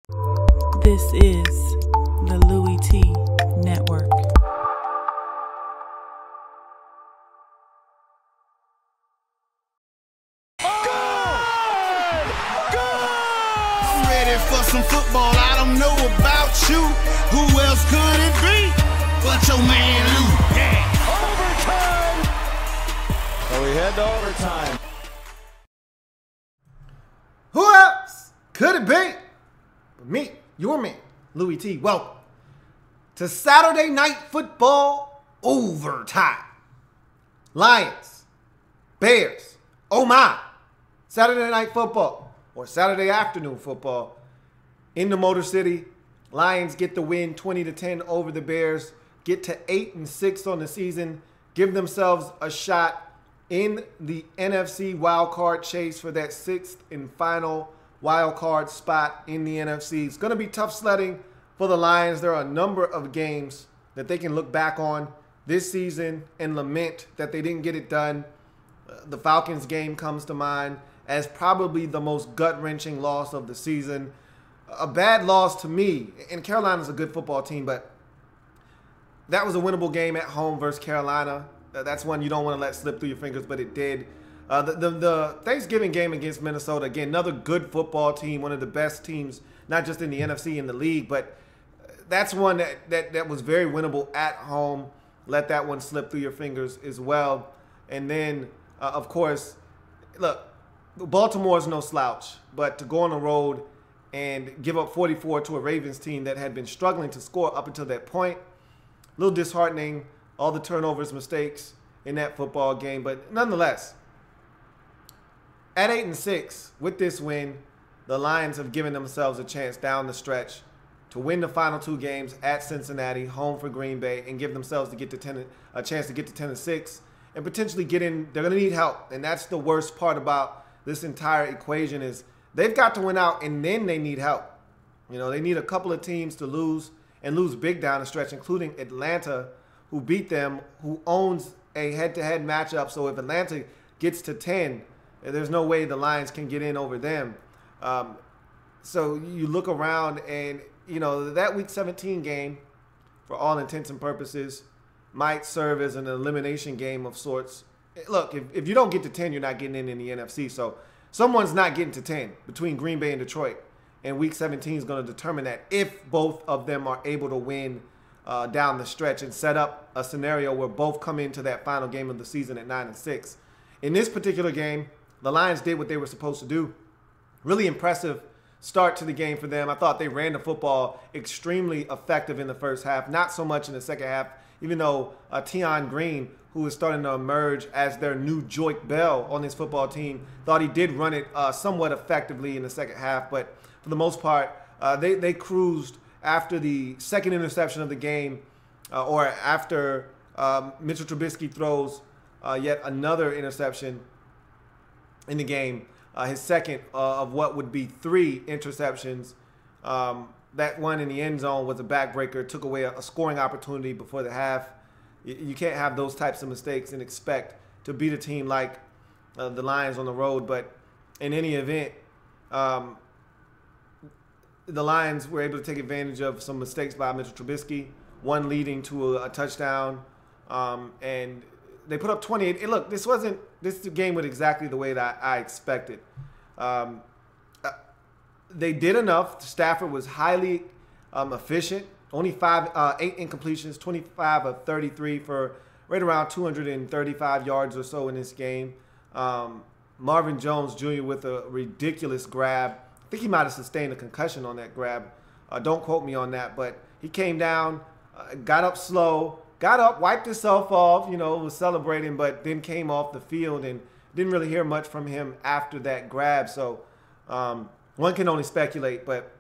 This is the Louie T Network. I'm ready for some football. I don't know about you. Who else could it be but your man Louie? Yeah. Overtime! So we head to overtime. Who else could it be but me, your man, Louie T? Welcome to Saturday Night Football Overtime. Lions, Bears, oh my. Saturday Night Football, or Saturday afternoon football in the Motor City. Lions get the win 20-10 over the Bears, get to 8-6 on the season, give themselves a shot in the NFC wildcard chase for that sixth and final wildcard spot in the NFC. It's going to be tough sledding for the Lions. There are a number of games that they can look back on this season and lament that they didn't get it done. The Falcons game comes to mind as probably the most gut-wrenching loss of the season. A bad loss to me. And Carolina's a good football team, but that was a winnable game at home versus Carolina. That's one you don't want to let slip through your fingers, but it did. The Thanksgiving game against Minnesota, again, another good football team, one of the best teams, not just in the NFC, in the league, but that's one that was very winnable at home. Let that one slip through your fingers as well. And then, of course, look, Baltimore's no slouch, but to go on the road and give up 44 to a Ravens team that had been struggling to score up until that point, a little disheartening, all the turnovers, mistakes in that football game. But nonetheless, at 8-6, with this win, the Lions have given themselves a chance down the stretch to win the final two games at Cincinnati, home for Green Bay, and give themselves a chance to get to 10-6 and potentially get in. They're going to need help, and that's the worst part about this entire equation is they've got to win out, and then they need help. You know, they need a couple of teams to lose and lose big down the stretch, including Atlanta, who beat them, who owns a head-to-head matchup. So if Atlanta gets to 10, there's no way the Lions can get in over them. So you look around and, you know, that Week 17 game, for all intents and purposes, might serve as an elimination game of sorts. Look, if you don't get to 10, you're not getting in the NFC. So someone's not getting to 10 between Green Bay and Detroit. And Week 17 is going to determine that if both of them are able to win down the stretch and set up a scenario where both come into that final game of the season at 9-6. In this particular game, the Lions did what they were supposed to do. Really impressive start to the game for them. I thought they ran the football extremely effective in the first half, not so much in the second half, even though Tion Green, who is starting to emerge as their new Joik Bell on this football team, thought he did run it somewhat effectively in the second half. But for the most part, they cruised after the second interception of the game, or after Mitchell Trubisky throws yet another interception in the game, his second of what would be 3 interceptions. That one in the end zone was a backbreaker, took away a scoring opportunity before the half. You can't have those types of mistakes and expect to beat a team like the Lions on the road. But in any event, the Lions were able to take advantage of some mistakes by Mitchell Trubisky, one leading to a touchdown, and they put up 28. Look, this game went exactly the way that I expected. They did enough. Stafford was highly efficient. Only 8 incompletions, 25 of 33 for right around 235 yards or so in this game. Marvin Jones Jr. with a ridiculous grab. I think he might have sustained a concussion on that grab. Don't quote me on that, but he came down, got up slow, got up, wiped himself off, you know, was celebrating, but then came off the field and didn't really hear much from him after that grab. So one can only speculate, but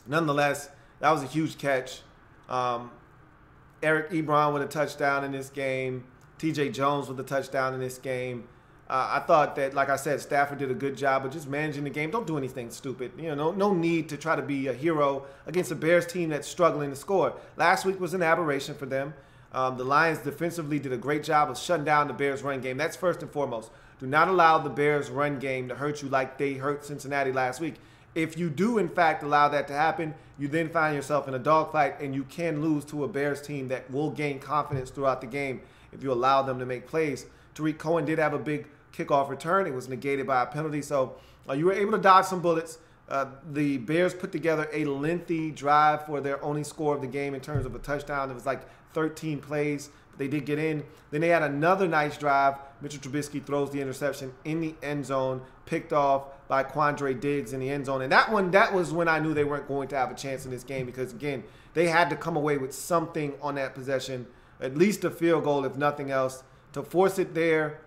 nonetheless, that was a huge catch. Eric Ebron with a touchdown in this game. T.J. Jones with a touchdown in this game. I thought that, like I said, Stafford did a good job of just managing the game. Don't do anything stupid. You know, no need to try to be a hero against a Bears team that's struggling to score. Last week was an aberration for them. The Lions defensively did a great job of shutting down the Bears' run game. That's first and foremost. Do not allow the Bears' run game to hurt you like they hurt Cincinnati last week. if you do, in fact, allow that to happen, you then find yourself in a dogfight, and you can lose to a Bears team that will gain confidence throughout the game if you allow them to make plays. Tariq Cohen did have a big kickoff return. It was negated by a penalty, so you were able to dodge some bullets. The Bears put together a lengthy drive for their only score of the game in terms of a touchdown. It was like 13 plays. They did get in. Then they had another nice drive. Mitchell Trubisky throws the interception in the end zone, picked off by Quandre Diggs in the end zone. And that was when I knew they weren't going to have a chance in this game because, again, they had to come away with something on that possession, at least a field goal, if nothing else, to force it there.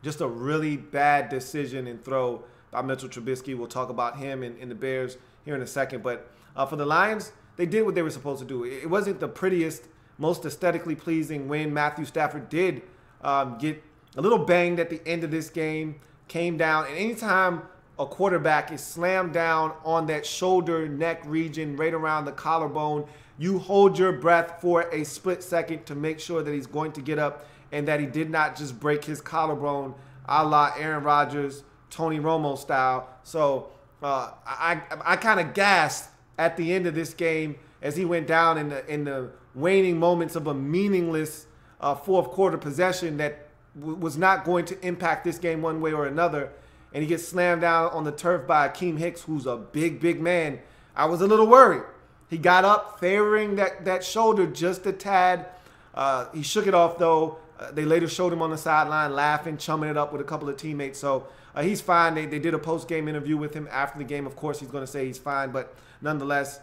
Just a really bad decision and throw by Mitchell Trubisky. We'll talk about him and the Bears here in a second. But for the Lions, they did what they were supposed to do. It wasn't the prettiest, most aesthetically pleasing win. Matthew Stafford did get a little banged at the end of this game, came down. And anytime a quarterback is slammed down on that shoulder, neck region, right around the collarbone, you hold your breath for a split second to make sure that he's going to get up and that he did not just break his collarbone a la Aaron Rodgers, Tony Romo style. So I kind of gasped at the end of this game as he went down in the waning moments of a meaningless fourth quarter possession that was not going to impact this game one way or another. And he gets slammed down on the turf by Akeem Hicks, who's a big, big man. I was a little worried. He got up, favoring that shoulder just a tad. He shook it off, though. They later showed him on the sideline laughing, chumming it up with a couple of teammates. So he's fine. They did a post-game interview with him after the game. Of course, he's going to say he's fine. But nonetheless,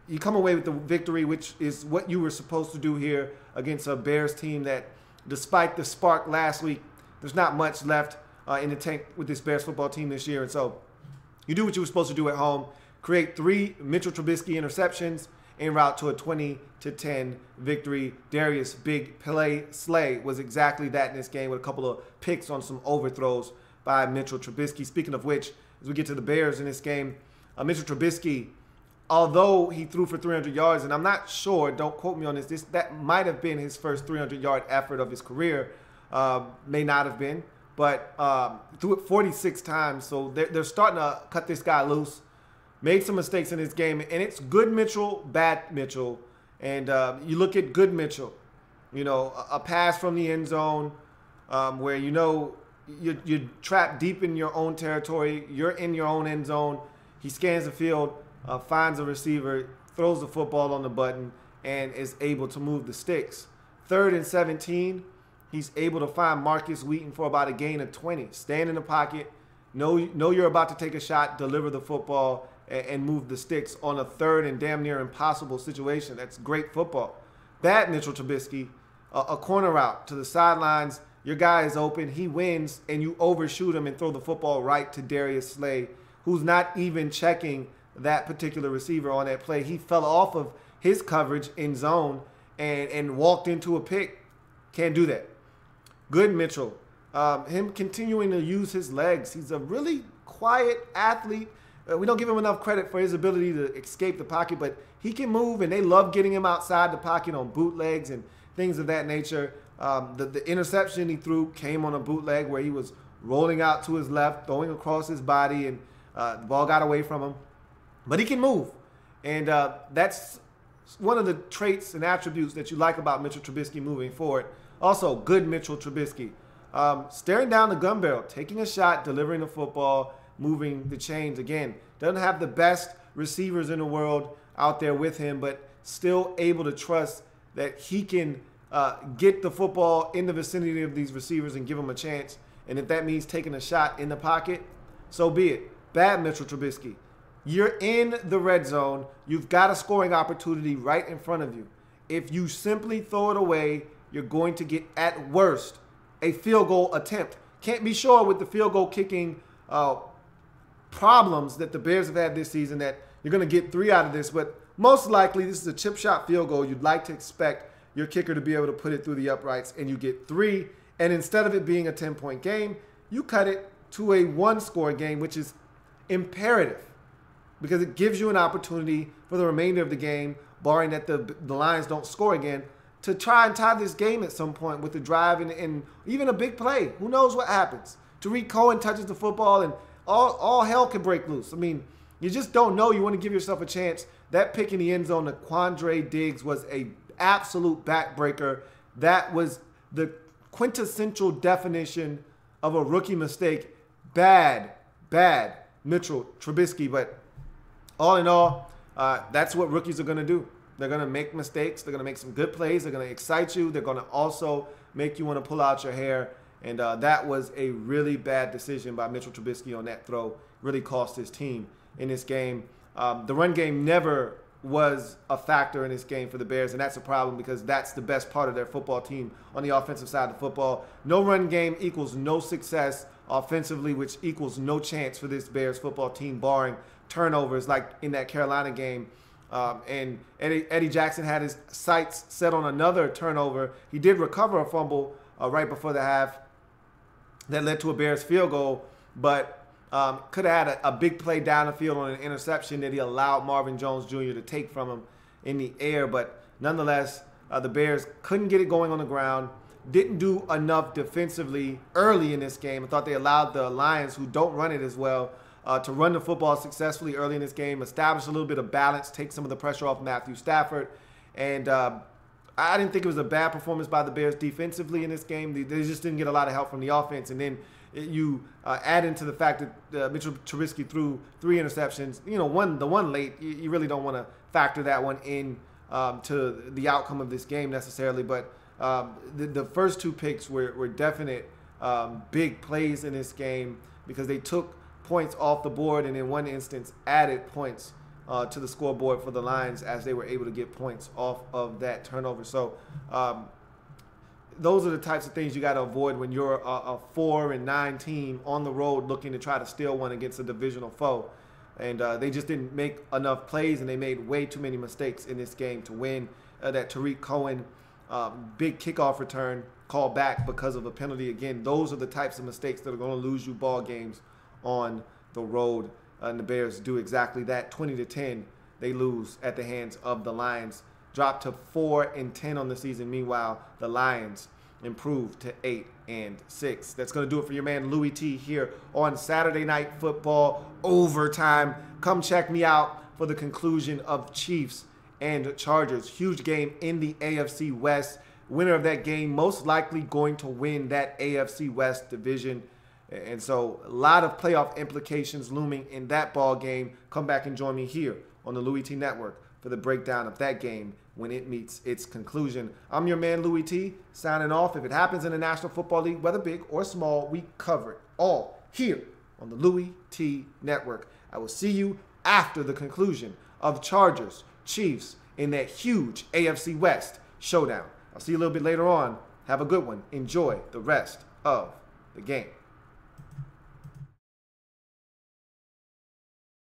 you come away with the victory, which is what you were supposed to do here against a Bears team that, despite the spark last week, there's not much left in the tank with this Bears football team this year. And so you do what you were supposed to do at home. Create 3 Mitchell Trubisky interceptions en route to a 20-10 victory. Darius Big Play Slay was exactly that in this game with a couple of picks on some overthrows by Mitchell Trubisky. Speaking of which, as we get to the Bears in this game, Mitchell Trubisky, although he threw for 300 yards, and I'm not sure, don't quote me on this, that might have been his first 300-yard effort of his career, may not have been, but threw it 46 times, so they're starting to cut this guy loose. Made some mistakes in this game, and it's good Mitchell, bad Mitchell. And you look at good Mitchell, a pass from the end zone where you're trapped deep in your own territory. You're in your own end zone. He scans the field, finds a receiver, throws the football on the button, and is able to move the sticks. 3rd and 17, he's able to find Marcus Wheaton for about a gain of 20. Stand in the pocket, know you're about to take a shot, deliver the football, and move the sticks on a 3rd and damn near impossible situation. That's great football. Bad Mitchell Trubisky, a corner route to the sidelines. Your guy is open. He wins, and you overshoot him and throw the football right to Darius Slay, who's not even checking that particular receiver on that play. He fell off of his coverage in zone and walked into a pick. Can't do that. Good Mitchell. Him continuing to use his legs. He's a really quiet athlete. We don't give him enough credit for his ability to escape the pocket, but he can move, and they love getting him outside the pocket on bootlegs and things of that nature. The interception he threw came on a bootleg where he was rolling out to his left, throwing across his body, and the ball got away from him. But he can move, and that's one of the traits and attributes that you like about Mitchell Trubisky moving forward. Also, good Mitchell Trubisky. Staring down the gun barrel, taking a shot, delivering the football, moving the chains. Again, doesn't have the best receivers in the world out there with him, but still able to trust that he can get the football in the vicinity of these receivers and give them a chance. And if that means taking a shot in the pocket, so be it. Bad Mitchell Trubisky. You're in the red zone. You've got a scoring opportunity right in front of you. If you simply throw it away, you're going to get, at worst, a field goal attempt. Can't be sure with the field goal kicking problems that the Bears have had this season that you're going to get 3 out of this, but most likely this is a chip shot field goal. You'd like to expect your kicker to be able to put it through the uprights, and you get 3, and instead of it being a 10-point game, you cut it to a 1-score game, which is imperative because it gives you an opportunity for the remainder of the game, barring that the Lions don't score again, to try and tie this game at some point with a drive and even a big play. Who knows what happens? Tariq Cohen touches the football, and all hell can break loose. I mean, you just don't know. You want to give yourself a chance. That pick in the end zone to Quandre Diggs was a absolute backbreaker. That was the quintessential definition of a rookie mistake. Bad Mitchell Trubisky. But all in all, that's what rookies are going to do. They're going to make mistakes. They're going to make some good plays. They're going to excite you. They're going to also make you want to pull out your hair. And that was a really bad decision by Mitchell Trubisky on that throw. Really cost his team in this game. The run game never was a factor in this game for the Bears, and that's a problem because that's the best part of their football team on the offensive side of the football. No run game equals no success offensively, which equals no chance for this Bears football team, barring turnovers like in that Carolina game. And Eddie Jackson had his sights set on another turnover. He did recover a fumble right before the half that led to a Bears field goal, but could have had a big play down the field on an interception that he allowed Marvin Jones Jr. to take from him in the air. But nonetheless, the Bears couldn't get it going on the ground, didn't do enough defensively early in this game. I thought they allowed the Lions, who don't run it as well, to run the football successfully early in this game, establish a little bit of balance, take some of the pressure off Matthew Stafford. And I didn't think it was a bad performance by the Bears defensively in this game. They just didn't get a lot of help from the offense. And then you add into the fact that Mitchell Trubisky threw 3 interceptions. You know, the one late, you really don't want to factor that one in to the outcome of this game necessarily. But the first 2 picks were definite big plays in this game because they took points off the board and in one instance added points to the scoreboard for the Lions as they were able to get points off of that turnover. So those are the types of things you got to avoid when you're a 4-9 team on the road looking to try to steal one against a divisional foe. And they just didn't make enough plays, and they made way too many mistakes in this game to win. That Tariq Cohen big kickoff return called back because of a penalty. Again, those are the types of mistakes that are going to lose you ball games on the road. And the Bears do exactly that. 20-10, they lose at the hands of the Lions. Dropped to 4-10 on the season. Meanwhile, the Lions improved to 8-6. That's going to do it for your man Louie T here on Saturday Night Football Overtime. Come check me out for the conclusion of Chiefs and Chargers. Huge game in the AFC West. Winner of that game most likely going to win that AFC West division. And so a lot of playoff implications looming in that ball game. Come back and join me here on the Louie T Network for the breakdown of that game when it meets its conclusion. I'm your man Louie T, signing off. If it happens in the National Football League, whether big or small, we cover it all here on the Louie T Network. I will see you after the conclusion of Chargers, Chiefs in that huge AFC West showdown. I'll see you a little bit later on. Have a good one. Enjoy the rest of the game.